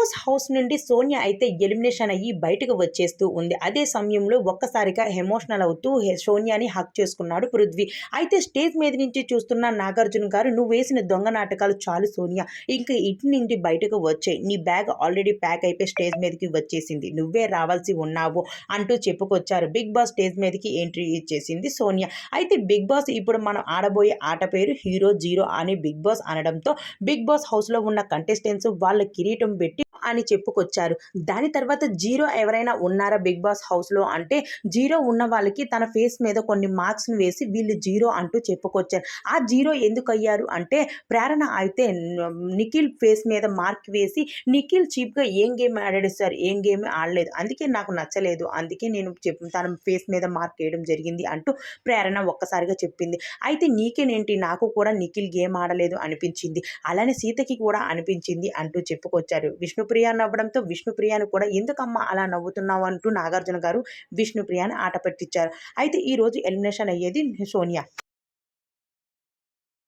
Boss house నుండి సోనియా అయితే elimination అయ్యి బయటకు వచ్చేస్తూ ఉంది. అదే సమయంలో ఒక్కసారిగా ఎమోషనల్ అవుతూ సోనియాని హక్ చేసుకున్నాడు పృథ్వీ. అయితే స్టేజ్ మీద నుంచి చూస్తున్న నాగార్జున గారు, నువ్వు వేసిన దొంగ నాటకాలు చాలు సోనియా, ఇంకా ఇటు నుండి బయటకు వచ్చాయి, నీ బ్యాగ్ ఆల్రెడీ ప్యాక్ అయిపోయి స్టేజ్ మీదకి వచ్చేసింది, నువ్వే రావాల్సి ఉన్నావు అంటూ చెప్పుకొచ్చారు. బిగ్ బాస్ స్టేజ్ మీదకి ఎంట్రీ ఇచ్చేసింది సోనియా. అయితే బిగ్ బాస్ ఇప్పుడు మనం ఆడబోయే ఆట పేరు హీరో జీరో అని బిగ్ బాస్ అనడంతో బిగ్ బాస్ హౌస్లో ఉన్న కంటెస్టెంట్స్ వాళ్ళ కిరీటం పెట్టి అని చెప్పుకొచ్చారు. దాని తర్వాత జీరో ఎవరైనా ఉన్నారా బిగ్ బాస్ హౌస్లో అంటే జీరో ఉన్న వాళ్ళకి తన ఫేస్ మీద కొన్ని మార్క్స్ని వేసి వీళ్ళు జీరో అంటూ చెప్పుకొచ్చారు. ఆ జీరో ఎందుకు అయ్యారు అంటే ప్రేరణ అయితే నిఖిల్ ఫేస్ మీద మార్క్ వేసి నిఖిల్ చీప్గా ఏం గేమ్ ఆడాడు సార్, ఏం గేమ్ ఆడలేదు, అందుకే నాకు నచ్చలేదు, అందుకే నేను తన ఫేస్ మీద మార్క్ వేయడం జరిగింది అంటూ ప్రేరణ ఒక్కసారిగా చెప్పింది. అయితే నీకేనేంటి, నాకు కూడా నిఖిల్ గేమ్ ఆడలేదు అనిపించింది, అలానే సీతకి కూడా అనిపించింది అంటూ చెప్పుకొచ్చారు. విష్ణుప్రియ నవ్వడంతో విష్ణుప్రియను కూడా ఎందుకమ్మా అలా నవ్వుతున్నావు అంటూ నాగార్జున గారు విష్ణుప్రియని ఆట పట్టించారు. అయితే ఈరోజు ఎలిమినేషన్ అయ్యేది సోనియా.